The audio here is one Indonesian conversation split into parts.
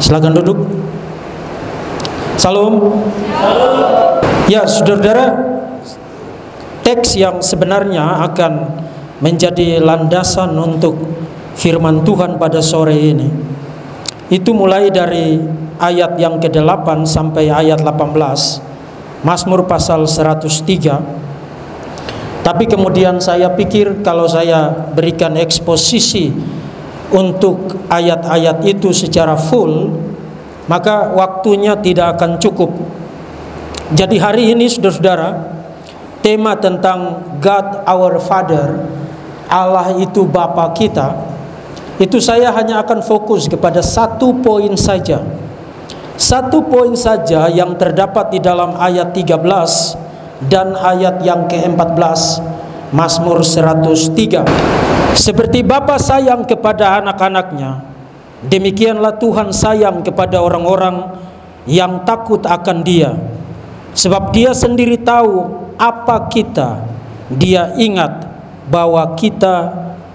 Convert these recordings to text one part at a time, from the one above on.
Silakan duduk. Salam. Ya, saudara-saudara, teks yang sebenarnya akan menjadi landasan untuk firman Tuhan pada sore ini itu mulai dari ayat yang ke-8 sampai ayat 18, Mazmur pasal 103. Tapi kemudian saya pikir kalau saya berikan eksposisi untuk ayat-ayat itu secara full, maka waktunya tidak akan cukup. Jadi hari ini saudara-saudara, tema tentang God our Father, Allah itu Bapa kita, itu saya hanya akan fokus kepada satu poin saja. Satu poin saja yang terdapat di dalam ayat 13 dan ayat yang ke-14 Mazmur 103. Seperti Bapa sayang kepada anak-anaknya, demikianlah Tuhan sayang kepada orang-orang yang takut akan Dia. Sebab Dia sendiri tahu apa kita. Dia ingat bahwa kita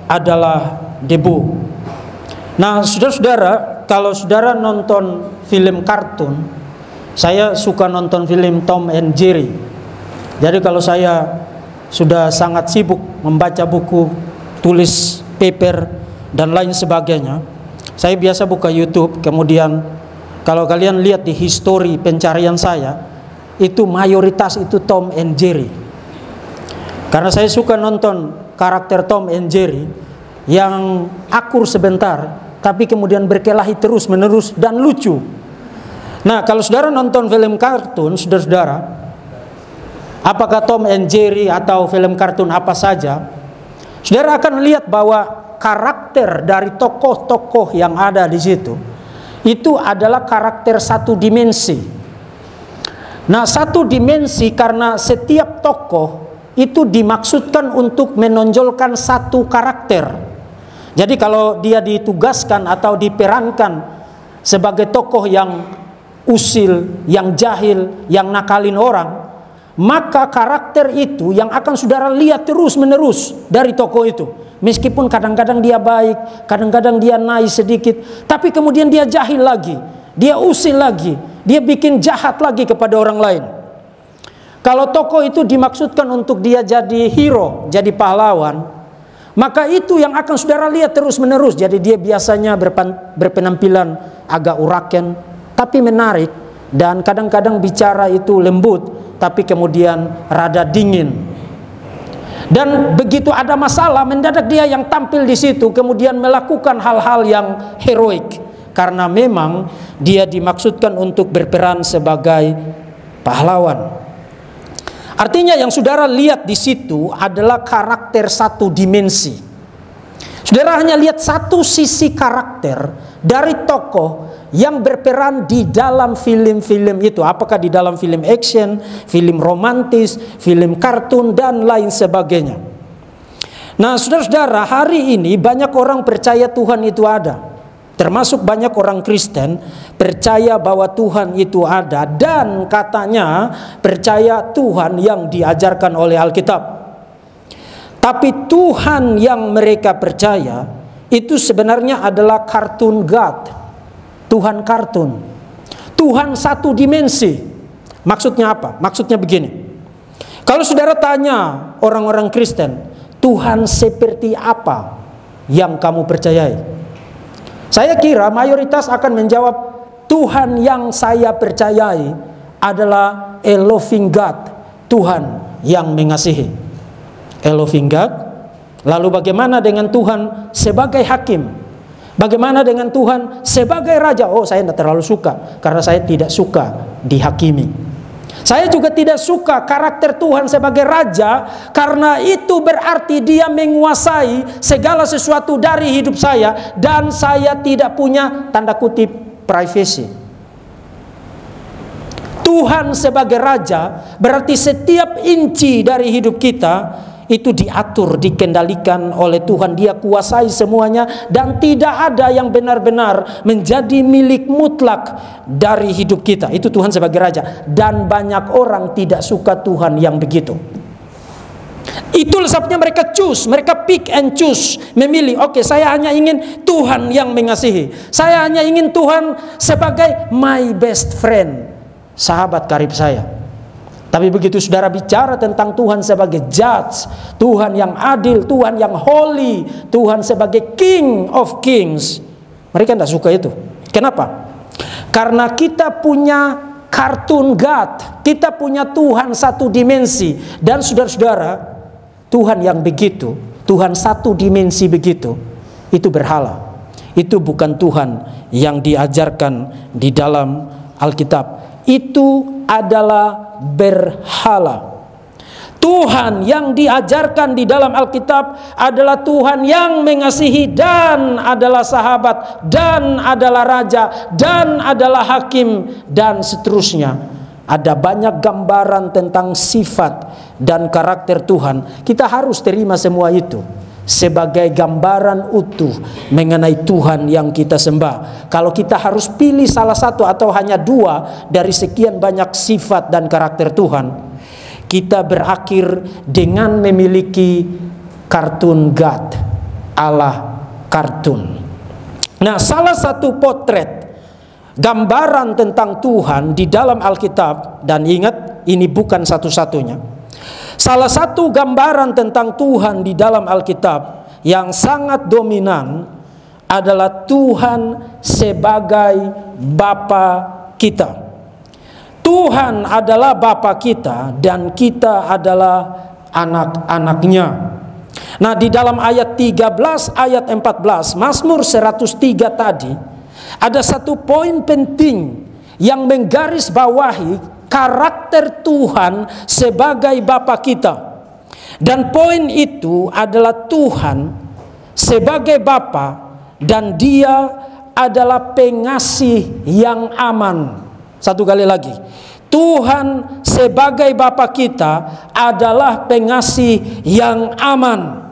adalah debu. Nah, saudara-saudara, kalau saudara nonton film kartun, saya suka nonton film Tom and Jerry. Jadi kalau saya sudah sangat sibuk membaca buku, tulis paper dan lain sebagainya, saya biasa buka YouTube. Kemudian kalau kalian lihat di histori pencarian saya, itu mayoritas itu Tom and Jerry. Karena saya suka nonton karakter Tom and Jerry yang akur sebentar, tapi kemudian berkelahi terus menerus dan lucu. Nah, kalau saudara nonton film kartun, saudara-saudara, apakah Tom and Jerry atau film kartun apa saja, saudara akan lihat bahwa karakter dari tokoh-tokoh yang ada di situ itu adalah karakter satu dimensi. Nah, satu dimensi karena setiap tokoh itu dimaksudkan untuk menonjolkan satu karakter. Jadi kalau dia ditugaskan atau diperankan sebagai tokoh yang usil, yang jahil, yang nakalin orang, maka karakter itu yang akan saudara lihat terus menerus dari tokoh itu. Meskipun kadang-kadang dia baik, kadang-kadang dia naik sedikit, tapi kemudian dia jahil lagi, dia usil lagi, dia bikin jahat lagi kepada orang lain. Kalau tokoh itu dimaksudkan untuk dia jadi hero, jadi pahlawan, maka itu yang akan saudara lihat terus menerus. Jadi dia biasanya berpenampilan agak uraken, tapi menarik, dan kadang-kadang bicara itu lembut, tapi kemudian rada dingin. Dan begitu ada masalah, mendadak dia yang tampil di situ, kemudian melakukan hal-hal yang heroik, karena memang dia dimaksudkan untuk berperan sebagai pahlawan. Artinya yang saudara lihat di situ adalah karakter satu dimensi. Saudara hanya lihat satu sisi karakter dari tokoh yang berperan di dalam film-film itu. Apakah di dalam film action, film romantis, film kartun, dan lain sebagainya. Nah, saudara-saudara, hari ini banyak orang percaya Tuhan itu ada. Termasuk banyak orang Kristen percaya bahwa Tuhan itu ada, dan katanya percaya Tuhan yang diajarkan oleh Alkitab. Tapi Tuhan yang mereka percaya itu sebenarnya adalah kartun God, Tuhan kartun, Tuhan satu dimensi. Maksudnya apa? Maksudnya begini. Kalau saudara tanya orang-orang Kristen, Tuhan seperti apa yang kamu percayai? Saya kira mayoritas akan menjawab, Tuhan yang saya percayai adalah a loving God, Tuhan yang mengasihi. A loving God. Lalu bagaimana dengan Tuhan sebagai hakim? Bagaimana dengan Tuhan sebagai raja? Oh, saya tidak terlalu suka, karena saya tidak suka dihakimi. Saya juga tidak suka karakter Tuhan sebagai raja, karena itu berarti dia menguasai segala sesuatu dari hidup saya, dan saya tidak punya tanda kutip privasi. Tuhan sebagai raja berarti setiap inci dari hidup kita itu diatur, dikendalikan oleh Tuhan. Dia kuasai semuanya, dan tidak ada yang benar-benar menjadi milik mutlak dari hidup kita. Itu Tuhan sebagai raja. Dan banyak orang tidak suka Tuhan yang begitu. Itu sebabnya mereka pick and choose, memilih. Oke, saya hanya ingin Tuhan yang mengasihi. Saya hanya ingin Tuhan sebagai my best friend, sahabat karib saya. Tapi begitu saudara bicara tentang Tuhan sebagai judge, Tuhan yang adil, Tuhan yang holy, Tuhan sebagai King of Kings, mereka tidak suka itu. Kenapa? Karena kita punya cartoon God, kita punya Tuhan satu dimensi. Dan saudara-saudara, Tuhan yang begitu, Tuhan satu dimensi begitu, itu berhala. Itu bukan Tuhan yang diajarkan di dalam Alkitab. Itu adalah berhala. Tuhan yang diajarkan di dalam Alkitab adalah Tuhan yang mengasihi dan adalah sahabat dan adalah raja dan adalah hakim dan seterusnya. Ada banyak gambaran tentang sifat dan karakter Tuhan. Kita harus terima semua itu sebagai gambaran utuh mengenai Tuhan yang kita sembah. Kalau kita harus pilih salah satu atau hanya dua dari sekian banyak sifat dan karakter Tuhan, kita berakhir dengan memiliki kartun God, Allah kartun. Nah, salah satu potret gambaran tentang Tuhan di dalam Alkitab, dan ingat ini bukan satu-satunya. Salah satu gambaran tentang Tuhan di dalam Alkitab yang sangat dominan adalah Tuhan sebagai Bapa kita. Tuhan adalah Bapa kita dan kita adalah anak-anaknya. Nah, di dalam ayat 13, ayat 14, Mazmur 103 tadi, ada satu poin penting yang menggarisbawahi karakter Tuhan sebagai Bapa kita. Dan poin itu adalah Tuhan sebagai Bapa dan Dia adalah pengasih yang aman. Satu kali lagi, Tuhan sebagai Bapa kita adalah pengasih yang aman.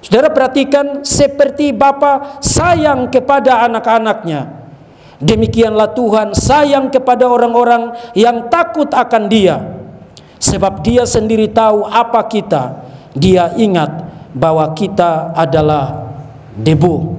Saudara perhatikan, seperti Bapa sayang kepada anak-anaknya, demikianlah Tuhan sayang kepada orang-orang yang takut akan Dia. Sebab Dia sendiri tahu apa kita. Dia ingat bahwa kita adalah debu.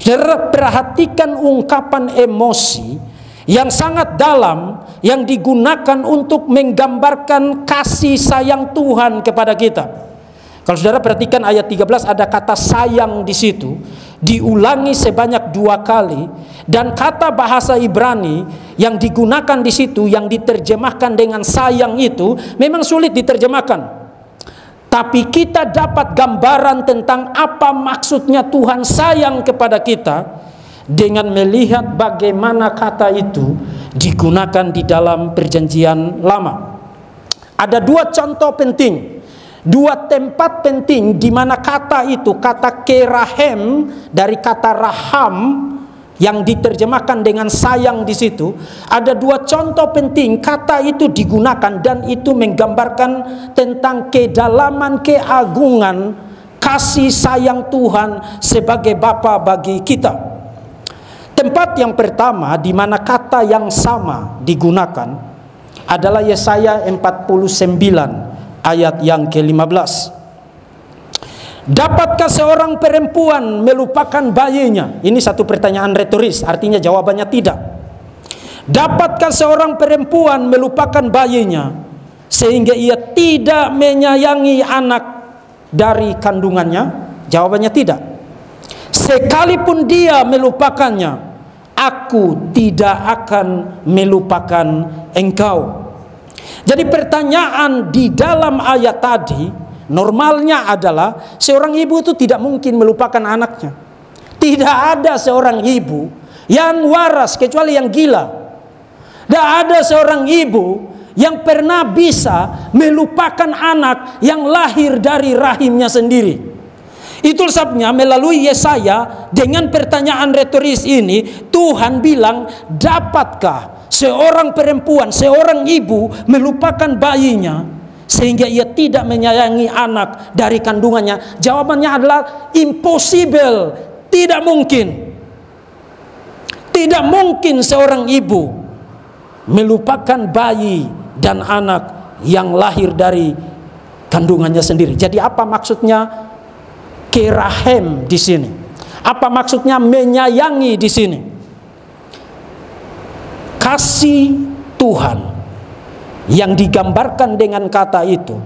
Saudara perhatikan ungkapan emosi yang sangat dalam yang digunakan untuk menggambarkan kasih sayang Tuhan kepada kita. Kalau saudara perhatikan ayat 13, ada kata sayang di situ, diulangi sebanyak 2 kali, dan kata bahasa Ibrani yang digunakan di situ yang diterjemahkan dengan sayang itu memang sulit diterjemahkan. Tapi kita dapat gambaran tentang apa maksudnya Tuhan sayang kepada kita dengan melihat bagaimana kata itu digunakan di dalam Perjanjian Lama. Ada 2 contoh penting, 2 tempat penting di mana kata itu, kata kerahem dari kata raham yang diterjemahkan dengan sayang di situ. Ada 2 contoh penting kata itu digunakan, dan itu menggambarkan tentang kedalaman, keagungan kasih sayang Tuhan sebagai Bapa bagi kita. Tempat yang pertama di mana kata yang sama digunakan adalah Yesaya 49 ayat yang ke-15. Dapatkah seorang perempuan melupakan bayinya? Ini satu pertanyaan retoris, artinya jawabannya tidak. Dapatkah seorang perempuan melupakan bayinya sehingga ia tidak menyayangi anak dari kandungannya? Jawabannya tidak. Sekalipun dia melupakannya, aku tidak akan melupakan engkau. Jadi pertanyaan di dalam ayat tadi normalnya adalah seorang ibu itu tidak mungkin melupakan anaknya. Tidak ada seorang ibu yang waras kecuali yang gila. Tidak ada seorang ibu yang pernah bisa melupakan anak yang lahir dari rahimnya sendiri. Itu sebabnya melalui Yesaya dengan pertanyaan retoris ini Tuhan bilang, dapatkah seorang perempuan, seorang ibu melupakan bayinya sehingga ia tidak menyayangi anak dari kandungannya? Jawabannya adalah impossible, tidak mungkin. Tidak mungkin seorang ibu melupakan bayi dan anak yang lahir dari kandungannya sendiri. Jadi apa maksudnya kerahem di sini? Apa maksudnya menyayangi di sini? Kasih Tuhan yang digambarkan dengan kata itu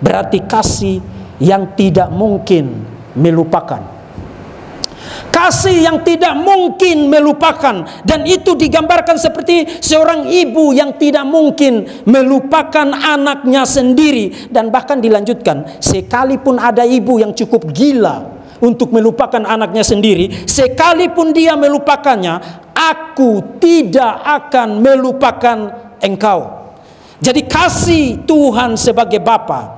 berarti kasih yang tidak mungkin melupakan. Kasih yang tidak mungkin melupakan. Dan itu digambarkan seperti seorang ibu yang tidak mungkin melupakan anaknya sendiri. Dan bahkan dilanjutkan, sekalipun ada ibu yang cukup gila untuk melupakan anaknya sendiri, sekalipun dia melupakannya, aku tidak akan melupakan engkau. Jadi kasih Tuhan sebagai Bapa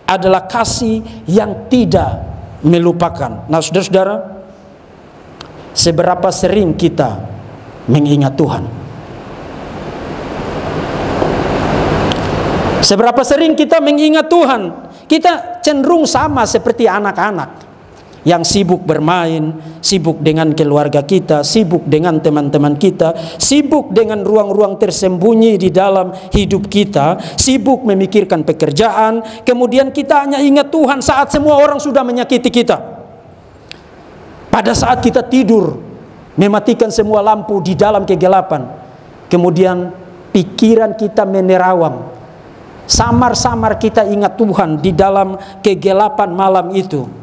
adalah kasih yang tidak melupakan. Nah, saudara-saudara, seberapa sering kita mengingat Tuhan? Seberapa sering kita mengingat Tuhan? Kita cenderung sama seperti anak-anak yang sibuk bermain, sibuk dengan keluarga kita, sibuk dengan teman-teman kita, sibuk dengan ruang-ruang tersembunyi di dalam hidup kita, sibuk memikirkan pekerjaan. Kemudian kita hanya ingat Tuhan saat semua orang sudah menyakiti kita. Pada saat kita tidur, mematikan semua lampu di dalam kegelapan, kemudian pikiran kita menerawang. Samar-samar kita ingat Tuhan di dalam kegelapan malam itu.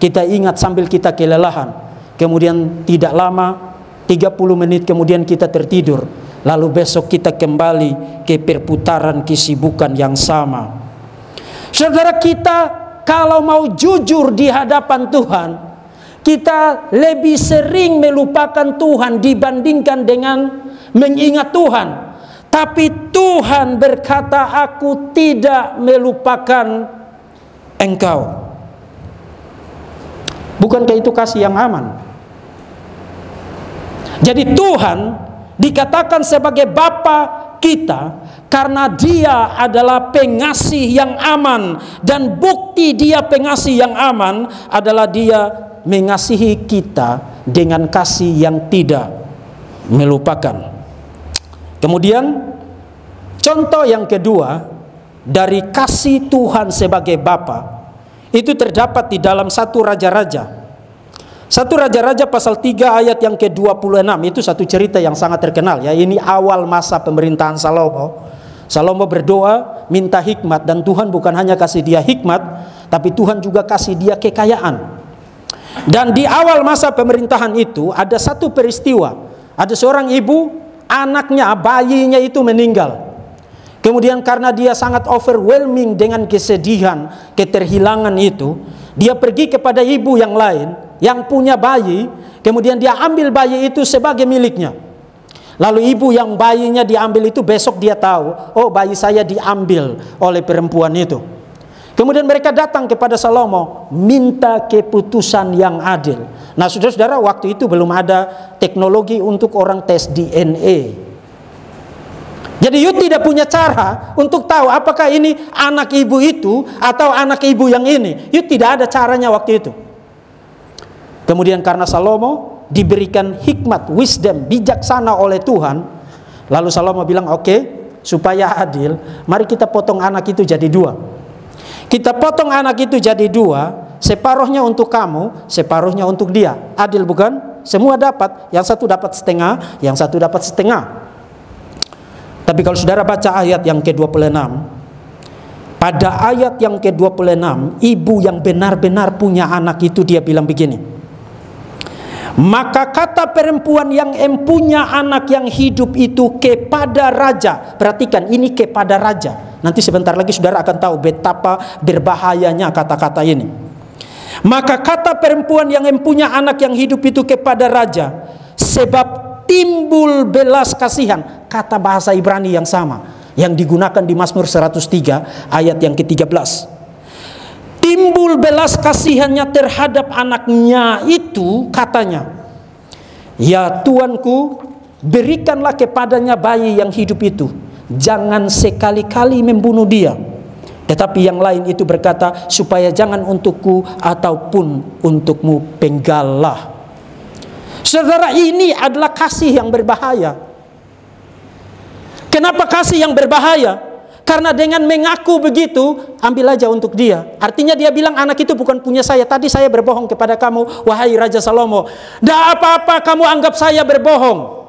Kita ingat sambil kita kelelahan. Kemudian tidak lama, 30 menit kemudian kita tertidur. Lalu besok kita kembali ke perputaran kesibukan yang sama. Saudara, kita kalau mau jujur di hadapan Tuhan, kita lebih sering melupakan Tuhan dibandingkan dengan mengingat Tuhan. Tapi Tuhan berkata, aku tidak melupakan engkau. Bukankah itu kasih yang aman? Jadi Tuhan dikatakan sebagai Bapa kita karena Dia adalah pengasih yang aman. Dan bukti Dia pengasih yang aman adalah Dia mengasihi kita dengan kasih yang tidak melupakan. Kemudian contoh yang kedua dari kasih Tuhan sebagai Bapa itu terdapat di dalam 1 Raja-Raja. 1 Raja-Raja pasal 3 ayat yang ke-26. Itu satu cerita yang sangat terkenal ya. Ini awal masa pemerintahan Salomo. Salomo berdoa minta hikmat, dan Tuhan bukan hanya kasih dia hikmat, tapi Tuhan juga kasih dia kekayaan. Dan di awal masa pemerintahan itu ada satu peristiwa. Ada seorang ibu, anaknya, bayinya itu meninggal. Kemudian karena dia sangat overwhelming dengan kesedihan, keterhilangan itu, dia pergi kepada ibu yang lain yang punya bayi. Kemudian dia ambil bayi itu sebagai miliknya. Lalu ibu yang bayinya diambil itu besok dia tahu, oh bayi saya diambil oleh perempuan itu. Kemudian mereka datang kepada Salomo minta keputusan yang adil. Nah, saudara-saudara, waktu itu belum ada teknologi untuk orang tes DNA. Jadi you tidak punya cara untuk tahu apakah ini anak ibu itu atau anak ibu yang ini. You tidak ada caranya waktu itu. Kemudian karena Salomo diberikan hikmat, wisdom, bijaksana oleh Tuhan, lalu Salomo bilang, oke, supaya adil, mari kita potong anak itu jadi 2. Kita potong anak itu jadi 2, separuhnya untuk kamu, separuhnya untuk dia. Adil bukan? Semua dapat, yang satu dapat setengah, yang satu dapat setengah. Tapi kalau saudara baca ayat yang ke-26, pada ayat yang ke-26, ibu yang benar-benar punya anak itu dia bilang begini, maka kata perempuan yang empunya anak yang hidup itu kepada raja. Perhatikan, ini kepada raja. Nanti sebentar lagi saudara akan tahu betapa berbahayanya kata-kata ini. Maka kata perempuan yang empunya anak yang hidup itu kepada raja, sebab timbul belas kasihan. Kata bahasa Ibrani yang sama yang digunakan di Mazmur 103 ayat yang ke-13. Timbul belas kasihannya terhadap anaknya itu, katanya, ya Tuanku, berikanlah kepadanya bayi yang hidup itu, jangan sekali-kali membunuh dia. Tetapi yang lain itu berkata, supaya jangan untukku ataupun untukmu penggallah. Saudara, ini adalah kasih yang berbahaya. Kenapa kasih yang berbahaya? Karena dengan mengaku begitu, ambil aja untuk dia. Artinya dia bilang anak itu bukan punya saya. Tadi saya berbohong kepada kamu, wahai Raja Salomo. Tidak apa-apa kamu anggap saya berbohong.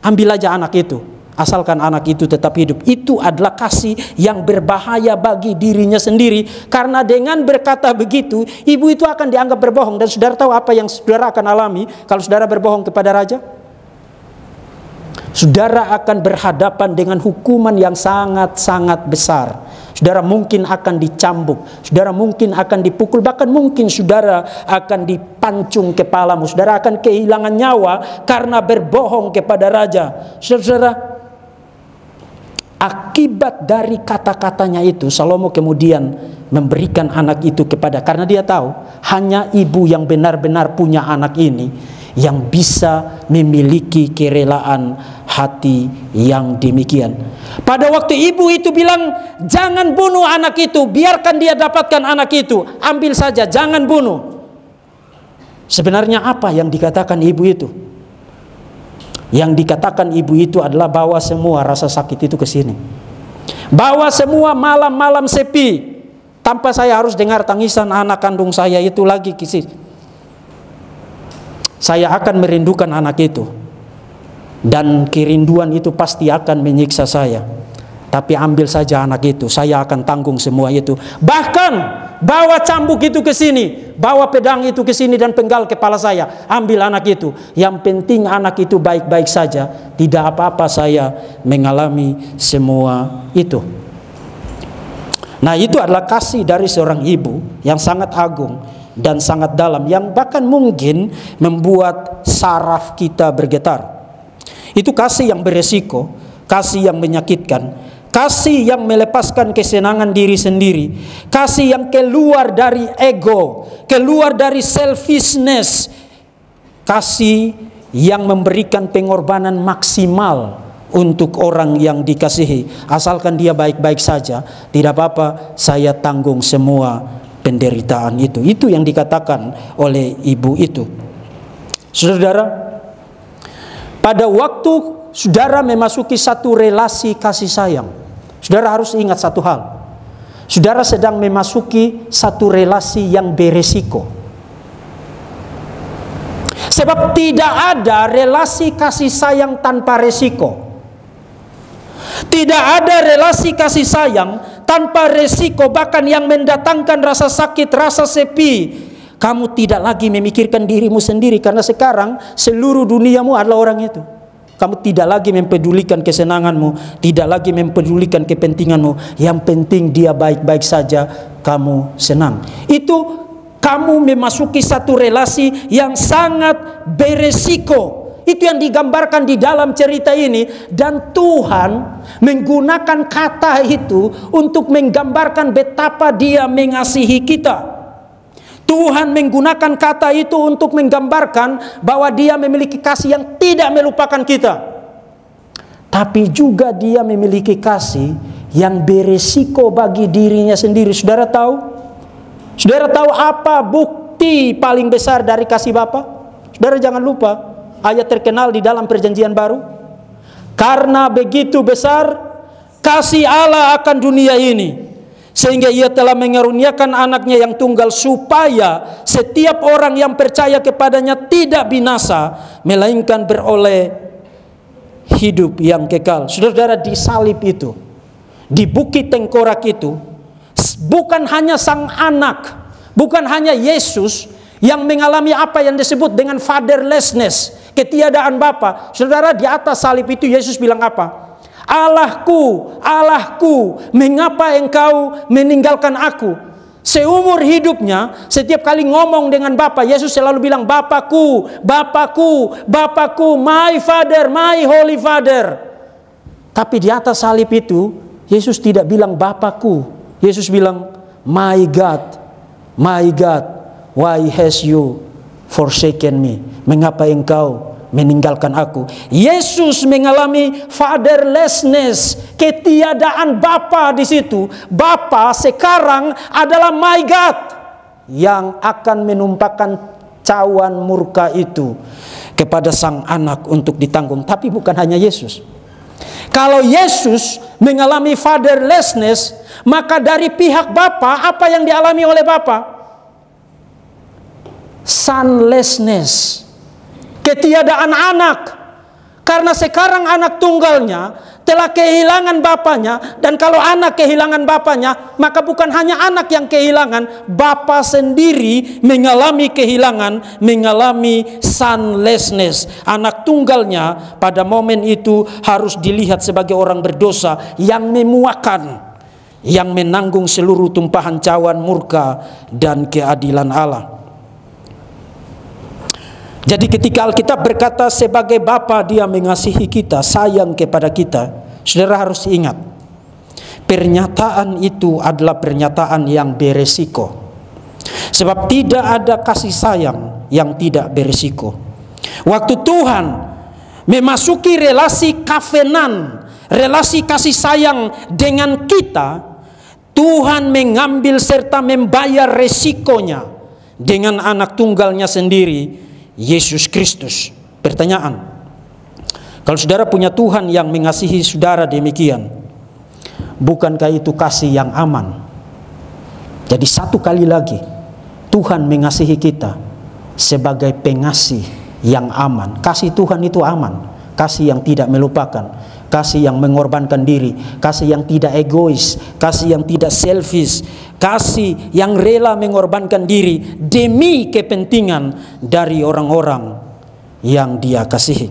Ambil aja anak itu. Asalkan anak itu tetap hidup. Itu adalah kasih yang berbahaya bagi dirinya sendiri. Karena dengan berkata begitu, ibu itu akan dianggap berbohong. Dan saudara tahu apa yang saudara akan alami kalau saudara berbohong kepada raja? Saudara akan berhadapan dengan hukuman yang sangat-sangat besar. Saudara mungkin akan dicambuk, saudara mungkin akan dipukul, bahkan mungkin saudara akan dipancung kepalamu. Saudara akan kehilangan nyawa karena berbohong kepada raja. Saudara, akibat dari kata-katanya itu, Salomo kemudian memberikan anak itu kepada, karena dia tahu hanya ibu yang benar-benar punya anak ini yang bisa memiliki kerelaan hati yang demikian. Pada waktu ibu itu bilang, jangan bunuh anak itu, biarkan dia dapatkan anak itu, ambil saja, jangan bunuh. Sebenarnya apa yang dikatakan ibu itu? Yang dikatakan ibu itu adalah bawa semua rasa sakit itu ke sini. Bawa semua malam-malam sepi, tanpa saya harus dengar tangisan anak kandung saya itu lagi kisih. Saya akan merindukan anak itu. Dan kerinduan itu pasti akan menyiksa saya. Tapi ambil saja anak itu, saya akan tanggung semua itu. Bahkan bawa cambuk itu ke sini, bawa pedang itu ke sini dan penggal kepala saya. Ambil anak itu. Yang penting anak itu baik-baik saja. Tidak apa-apa saya mengalami semua itu. Nah, itu adalah kasih dari seorang ibu yang sangat agung dan sangat dalam, yang bahkan mungkin membuat saraf kita bergetar. Itu kasih yang beresiko, kasih yang menyakitkan, kasih yang melepaskan kesenangan diri sendiri, kasih yang keluar dari ego, keluar dari selfishness, kasih yang memberikan pengorbanan maksimal untuk orang yang dikasihi. Asalkan dia baik-baik saja, tidak apa-apa, saya tanggung semua penderitaan itu. Itu yang dikatakan oleh ibu itu. Saudara, pada waktu saudara memasuki satu relasi kasih sayang, saudara harus ingat satu hal. Saudara sedang memasuki satu relasi yang beresiko. Sebab tidak ada relasi kasih sayang tanpa resiko. Tidak ada relasi kasih sayang tanpa resiko, bahkan yang mendatangkan rasa sakit, rasa sepi. Kamu tidak lagi memikirkan dirimu sendiri, karena sekarang seluruh duniamu adalah orang itu. Kamu tidak lagi mempedulikan kesenanganmu, tidak lagi mempedulikan kepentinganmu. Yang penting dia baik-baik saja, kamu senang. Itu kamu memasuki satu relasi yang sangat beresiko. Itu yang digambarkan di dalam cerita ini. Dan Tuhan menggunakan kata itu untuk menggambarkan betapa dia mengasihi kita. Tuhan menggunakan kata itu untuk menggambarkan bahwa dia memiliki kasih yang tidak melupakan kita. Tapi juga dia memiliki kasih yang beresiko bagi dirinya sendiri. Saudara tahu? Saudara tahu apa bukti paling besar dari kasih Bapa? Saudara jangan lupa ayat terkenal di dalam Perjanjian Baru. Karena begitu besar kasih Allah akan dunia ini, sehingga ia telah mengaruniakan anaknya yang tunggal, supaya setiap orang yang percaya kepadanya tidak binasa, melainkan beroleh hidup yang kekal. Saudara-saudara, di salib itu, di bukit tengkorak itu, bukan hanya sang anak, bukan hanya Yesus yang mengalami apa yang disebut dengan fatherlessness, ketiadaan Bapa. Saudara, di atas salib itu Yesus bilang apa? Allahku, Allahku, mengapa engkau meninggalkan aku? Seumur hidupnya, setiap kali ngomong dengan Bapa, Yesus selalu bilang, Bapakku, Bapakku, Bapakku, my Father, my Holy Father. Tapi di atas salib itu, Yesus tidak bilang Bapakku. Yesus bilang, my God, why has you forsaken me? Mengapa engkau meninggalkan aku? Yesus mengalami fatherlessness, ketiadaan Bapa di situ. Bapa sekarang adalah my God yang akan menumpahkan cawan murka itu kepada sang anak untuk ditanggung. Tapi bukan hanya Yesus. Kalau Yesus mengalami fatherlessness, maka dari pihak Bapa, apa yang dialami oleh Bapa? Sonlessness, ketiadaan anak. Karena sekarang anak tunggalnya telah kehilangan bapaknya, dan kalau anak kehilangan bapaknya, maka bukan hanya anak yang kehilangan, bapa sendiri mengalami kehilangan, mengalami sonlessness. Anak tunggalnya pada momen itu harus dilihat sebagai orang berdosa yang memuakan, yang menanggung seluruh tumpahan cawan murka dan keadilan Allah. Jadi ketika Alkitab berkata sebagai Bapa Dia mengasihi kita, sayang kepada kita, saudara harus ingat, pernyataan itu adalah pernyataan yang beresiko. Sebab tidak ada kasih sayang yang tidak beresiko. Waktu Tuhan memasuki relasi covenant, relasi kasih sayang dengan kita, Tuhan mengambil serta membayar resikonya dengan anak tunggalnya sendiri, Yesus Kristus. Pertanyaan, kalau saudara punya Tuhan yang mengasihi saudara demikian, bukankah itu kasih yang aman? Jadi satu kali lagi, Tuhan mengasihi kita sebagai pengasih yang aman. Kasih Tuhan itu aman, kasih yang tidak melupakan, kasih yang mengorbankan diri, kasih yang tidak egois, kasih yang tidak selfish, kasih yang rela mengorbankan diri demi kepentingan dari orang-orang yang Dia kasihi.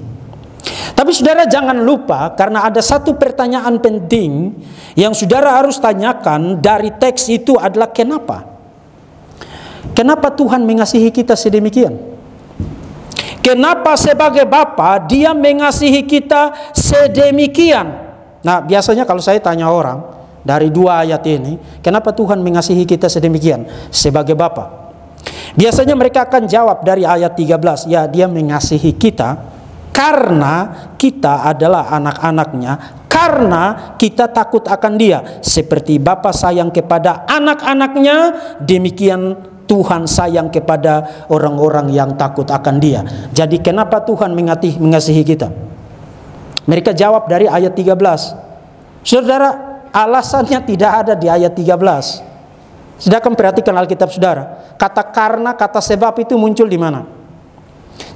Tapi saudara jangan lupa, karena ada satu pertanyaan penting yang saudara harus tanyakan dari teks itu adalah kenapa? Kenapa Tuhan mengasihi kita sedemikian? Kenapa sebagai Bapa Dia mengasihi kita sedemikian? Nah, biasanya kalau saya tanya orang dari dua ayat ini, kenapa Tuhan mengasihi kita sedemikian sebagai Bapa? Biasanya mereka akan jawab dari ayat 13, ya Dia mengasihi kita karena kita adalah anak-anaknya, karena kita takut akan Dia. Seperti Bapa sayang kepada anak-anaknya, demikian Tuhan sayang kepada orang-orang yang takut akan Dia. Jadi kenapa Tuhan mengasihi kita? Mereka jawab dari ayat 13. Saudara, alasannya tidak ada di ayat 13. Sedangkan perhatikan Alkitab saudara. Kata karena, kata sebab itu muncul di mana?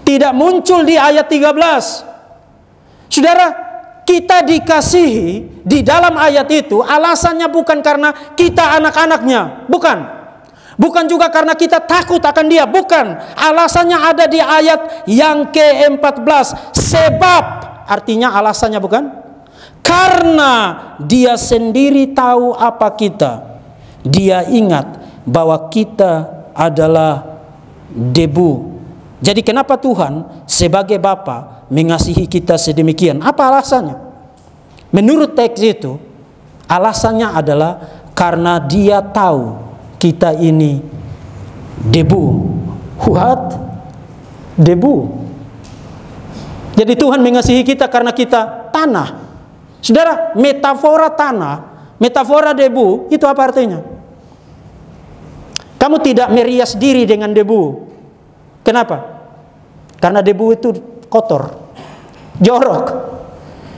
Tidak muncul di ayat 13. Saudara, kita dikasihi di dalam ayat itu alasannya bukan karena kita anak-anaknya, bukan. Bukan juga karena kita takut akan Dia, bukan. Alasannya ada di ayat yang ke-14. Sebab, artinya alasannya bukan? Karena Dia sendiri tahu apa kita. Dia ingat bahwa kita adalah debu. Jadi kenapa Tuhan sebagai Bapa mengasihi kita sedemikian? Apa alasannya? Menurut teks itu, alasannya adalah karena Dia tahu kita ini debu. What? Debu. Jadi Tuhan mengasihi kita karena kita tanah. Saudara, metafora tanah, metafora debu, itu apa artinya? Kamu tidak merias diri dengan debu. Kenapa? Karena debu itu kotor, jorok.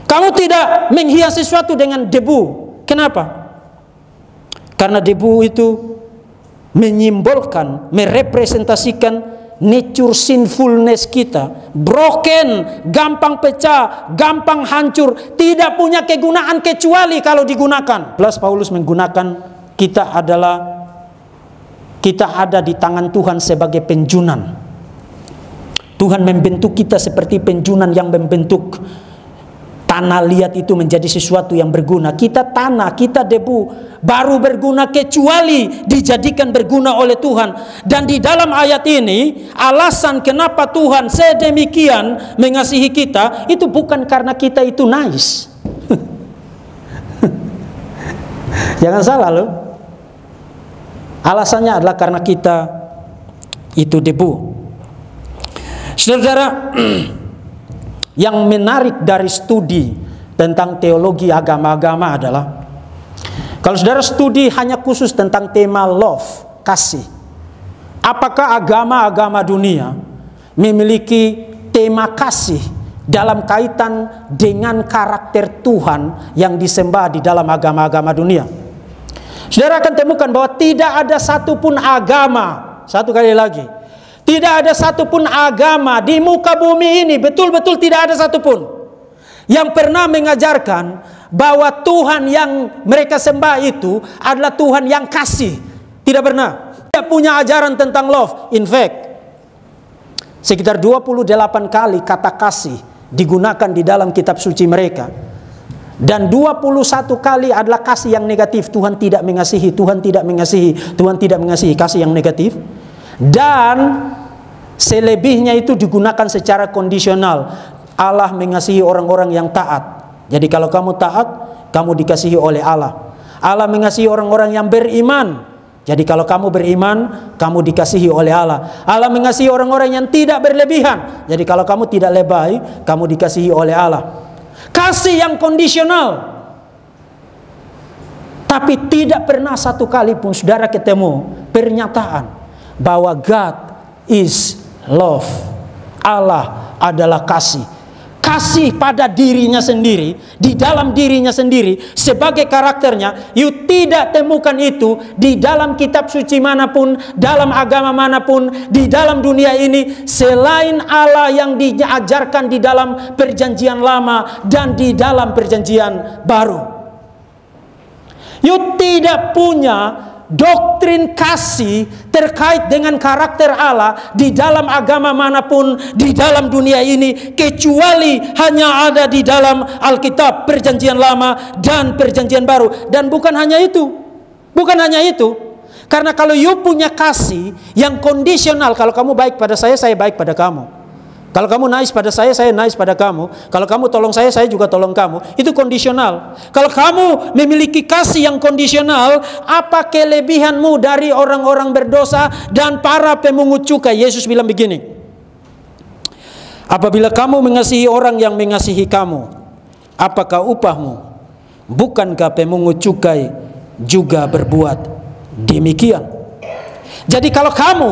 Kamu tidak menghias sesuatu dengan debu. Kenapa? Karena debu itu menyimbolkan, merepresentasikan nature sinfulness kita. Broken, gampang pecah, gampang hancur, tidak punya kegunaan kecuali kalau digunakan. Plus Paulus menggunakan kita ada di tangan Tuhan sebagai penjunan. Tuhan membentuk kita seperti penjunan yang membentuk tanah liat itu menjadi sesuatu yang berguna. Kita tanah, kita debu, baru berguna kecuali dijadikan berguna oleh Tuhan. Dan di dalam ayat ini, alasan kenapa Tuhan sedemikian mengasihi kita, itu bukan karena kita itu nice. Jangan salah loh. Alasannya adalah karena kita itu debu. Saudara, yang menarik dari studi tentang teologi agama-agama adalah, kalau saudara studi hanya khusus tentang tema love, kasih, apakah agama-agama dunia memiliki tema kasih dalam kaitan dengan karakter Tuhan yang disembah di dalam agama-agama dunia. Saudara akan temukan bahwa tidak ada satupun agama, satu kali lagi, tidak ada satupun agama di muka bumi ini, betul-betul tidak ada satupun yang pernah mengajarkan bahwa Tuhan yang mereka sembah itu adalah Tuhan yang kasih. Tidak pernah. Tidak punya ajaran tentang love. In fact, sekitar 28 kali kata kasih digunakan di dalam kitab suci mereka. Dan 21 kali adalah kasih yang negatif. Tuhan tidak mengasihi, Tuhan tidak mengasihi, Tuhan tidak mengasihi, kasih yang negatif. Dan selebihnya itu digunakan secara kondisional. Allah mengasihi orang-orang yang taat. Jadi kalau kamu taat, kamu dikasihi oleh Allah. Allah mengasihi orang-orang yang beriman. Jadi kalau kamu beriman, kamu dikasihi oleh Allah. Allah mengasihi orang-orang yang tidak berlebihan. Jadi kalau kamu tidak lebay, kamu dikasihi oleh Allah. Kasih yang kondisional. Tapi tidak pernah satu kali pun saudara ketemu pernyataan bahwa God is love. Allah adalah kasih. Kasih pada dirinya sendiri, di dalam dirinya sendiri, sebagai karakternya. You tidak temukan itu di dalam kitab suci manapun, dalam agama manapun, di dalam dunia ini, selain Allah yang diajarkan di dalam perjanjian lama dan di dalam perjanjian baru. You tidak punya doktrin kasih terkait dengan karakter Allah di dalam agama manapun di dalam dunia ini, kecuali hanya ada di dalam Alkitab, perjanjian lama dan perjanjian baru. Dan bukan hanya itu, bukan hanya itu, karena kalau you punya kasih yang kondisional, kalau kamu baik pada saya baik pada kamu. Kalau kamu nice pada saya nice pada kamu. Kalau kamu tolong saya juga tolong kamu. Itu kondisional. Kalau kamu memiliki kasih yang kondisional, apa kelebihanmu dari orang-orang berdosa dan para pemungut cukai? Yesus bilang begini, apabila kamu mengasihi orang yang mengasihi kamu, apakah upahmu? Bukankah pemungut cukai juga berbuat demikian? Jadi kalau kamu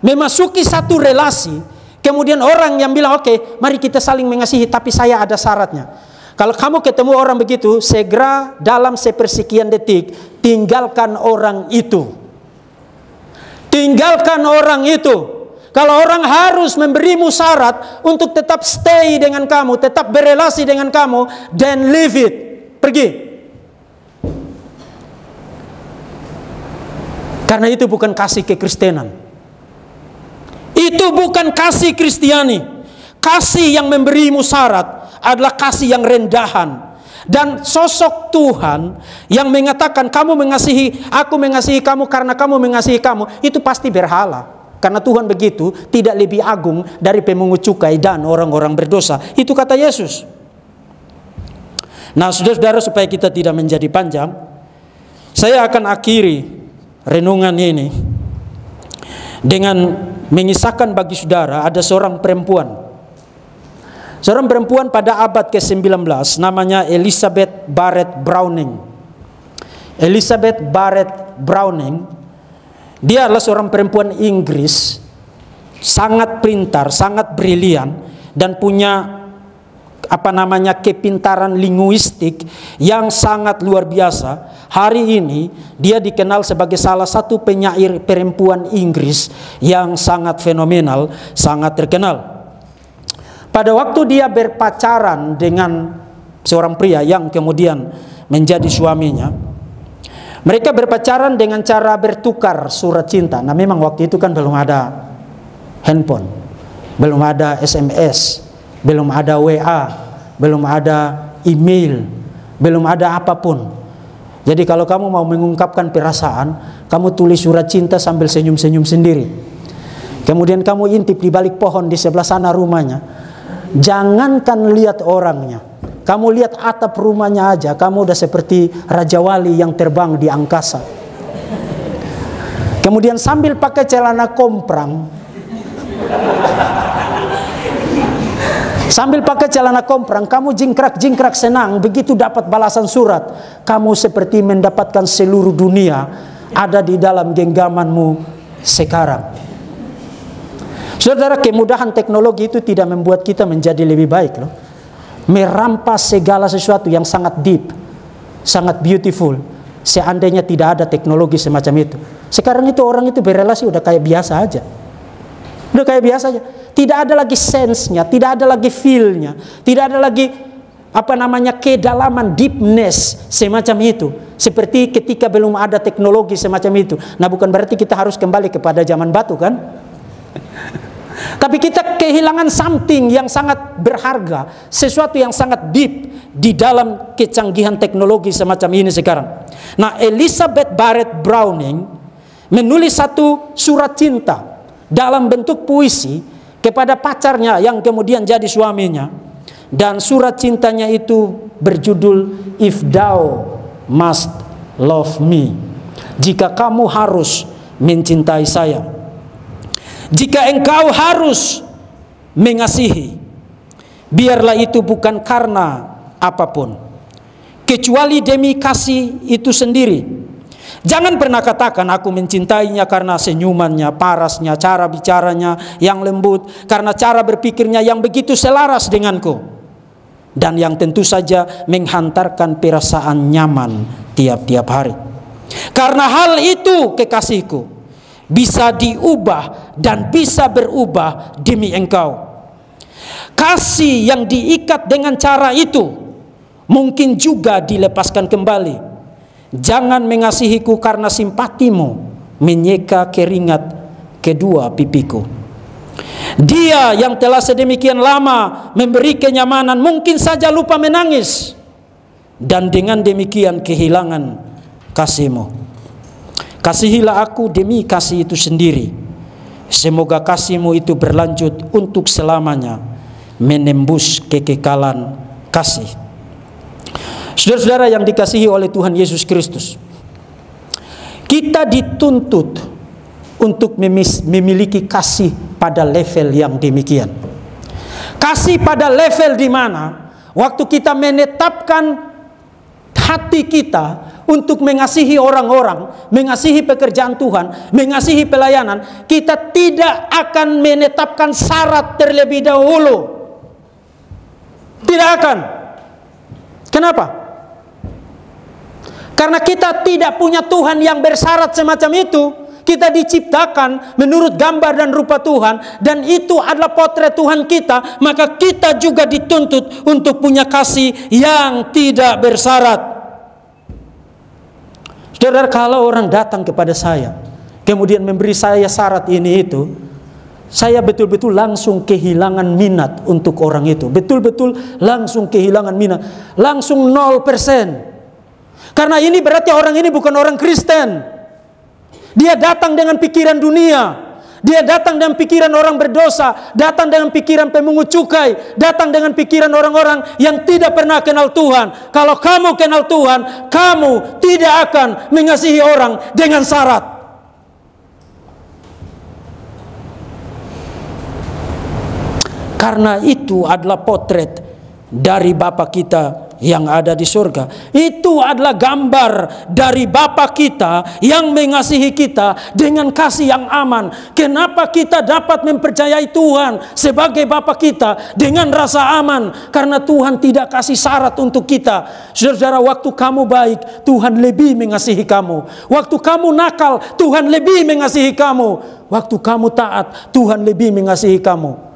memasuki satu relasi, kemudian orang yang bilang, oke, mari kita saling mengasihi, tapi saya ada syaratnya. Kalau kamu ketemu orang begitu, segera dalam sepersekian detik, tinggalkan orang itu. Tinggalkan orang itu. Kalau orang harus memberimu syarat untuk tetap stay dengan kamu, tetap berelasi dengan kamu, then leave it. Pergi. Karena itu bukan kasih kekristenan. Itu bukan kasih Kristiani. Kasih yang memberimu syarat adalah kasih yang rendahan. Dan sosok Tuhan yang mengatakan kamu mengasihi, aku mengasihi kamu karena kamu mengasihi kamu, itu pasti berhala. Karena Tuhan begitu tidak lebih agung dari pemungut cukai dan orang-orang berdosa. Itu kata Yesus. Nah, saudara-saudara, supaya kita tidak menjadi panjang, saya akan akhiri renungan ini dengan mengisahkan bagi saudara ada seorang perempuan. Seorang perempuan pada abad ke-19, namanya Elizabeth Barrett Browning. Elizabeth Barrett Browning, dia adalah seorang perempuan Inggris, sangat pintar, sangat brilian, dan punya kepintaran linguistik yang sangat luar biasa. Hari ini dia dikenal sebagai salah satu penyair perempuan Inggris yang sangat fenomenal, sangat terkenal. Pada waktu dia berpacaran dengan seorang pria yang kemudian menjadi suaminya, mereka berpacaran dengan cara bertukar surat cinta. Nah, memang waktu itu kan belum ada handphone, belum ada SMS, belum ada WA, belum ada email, belum ada apapun. Jadi kalau kamu mau mengungkapkan perasaan, kamu tulis surat cinta sambil senyum-senyum sendiri. Kemudian kamu intip di balik pohon di sebelah sana rumahnya. Jangankan lihat orangnya, kamu lihat atap rumahnya aja, kamu udah seperti Raja Wali yang terbang di angkasa. Kemudian sambil pakai celana komprang, sambil pakai celana komprang, kamu jingkrak-jingkrak senang. Begitu dapat balasan surat, kamu seperti mendapatkan seluruh dunia ada di dalam genggamanmu sekarang. Saudara, kemudahan teknologi itu tidak membuat kita menjadi lebih baik loh. Merampas segala sesuatu yang sangat deep, sangat beautiful. Seandainya tidak ada teknologi semacam itu. Sekarang itu orang itu berelasi udah kayak biasa aja. Udah kayak biasa aja. Tidak ada lagi sense-nya, tidak ada lagi feel-nya, tidak ada lagi kedalaman, deepness semacam itu. Seperti ketika belum ada teknologi semacam itu. Nah, bukan berarti kita harus kembali kepada zaman batu kan? Tapi kita kehilangan something yang sangat berharga, sesuatu yang sangat deep di dalam kecanggihan teknologi semacam ini sekarang. Nah, Elizabeth Barrett Browning menulis satu surat cinta dalam bentuk puisi kepada pacarnya yang kemudian jadi suaminya. Dan surat cintanya itu berjudul If Thou Must Love Me. Jika kamu harus mencintai saya. Jika engkau harus mengasihi, biarlah itu bukan karena apapun, kecuali demi kasih itu sendiri. Jangan pernah katakan aku mencintainya karena senyumannya, parasnya, cara bicaranya yang lembut, karena cara berpikirnya yang begitu selaras denganku, dan yang tentu saja menghantarkan perasaan nyaman tiap-tiap hari. Karena hal itu kekasihku bisa diubah dan bisa berubah demi engkau. Kasih yang diikat dengan cara itu mungkin juga dilepaskan kembali. Jangan mengasihiku karena simpatimu menyeka keringat kedua pipiku. Dia yang telah sedemikian lama memberi kenyamanan mungkin saja lupa menangis, dan dengan demikian kehilangan kasihmu. Kasihilah aku demi kasih itu sendiri. Semoga kasihmu itu berlanjut untuk selamanya, menembus kekekalan kasih. Saudara-saudara yang dikasihi oleh Tuhan Yesus Kristus, kita dituntut untuk memiliki kasih pada level yang demikian. Kasih pada level di mana waktu kita menetapkan hati kita untuk mengasihi orang-orang, mengasihi pekerjaan Tuhan, mengasihi pelayanan, kita tidak akan menetapkan syarat terlebih dahulu. Tidak akan. Kenapa? Karena kita tidak punya Tuhan yang bersyarat semacam itu. Kita diciptakan menurut gambar dan rupa Tuhan, dan itu adalah potret Tuhan kita. Maka kita juga dituntut untuk punya kasih yang tidak bersyarat. Saudara, kalau orang datang kepada saya kemudian memberi saya syarat ini itu, saya betul-betul langsung kehilangan minat untuk orang itu. Betul-betul langsung kehilangan minat. Langsung 0%. Karena ini berarti orang ini bukan orang Kristen. Dia datang dengan pikiran dunia. Dia datang dengan pikiran orang berdosa, datang dengan pikiran pemungut cukai, datang dengan pikiran orang-orang yang tidak pernah kenal Tuhan. Kalau kamu kenal Tuhan, kamu tidak akan mengasihi orang dengan syarat. Karena itu adalah potret dari Bapa kita yang ada di surga. Itu adalah gambar dari Bapa kita yang mengasihi kita dengan kasih yang aman. Kenapa kita dapat mempercayai Tuhan sebagai Bapa kita dengan rasa aman? Karena Tuhan tidak kasih syarat untuk kita. Saudara, waktu kamu baik, Tuhan lebih mengasihi kamu. Waktu kamu nakal, Tuhan lebih mengasihi kamu. Waktu kamu taat, Tuhan lebih mengasihi kamu.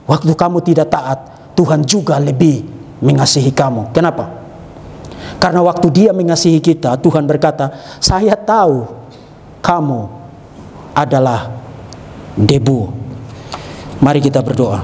Waktu kamu tidak taat, Tuhan juga lebih mengasihi kamu. Kenapa? Karena waktu Dia mengasihi kita, Tuhan berkata, saya tahu kamu adalah debu. Mari kita berdoa.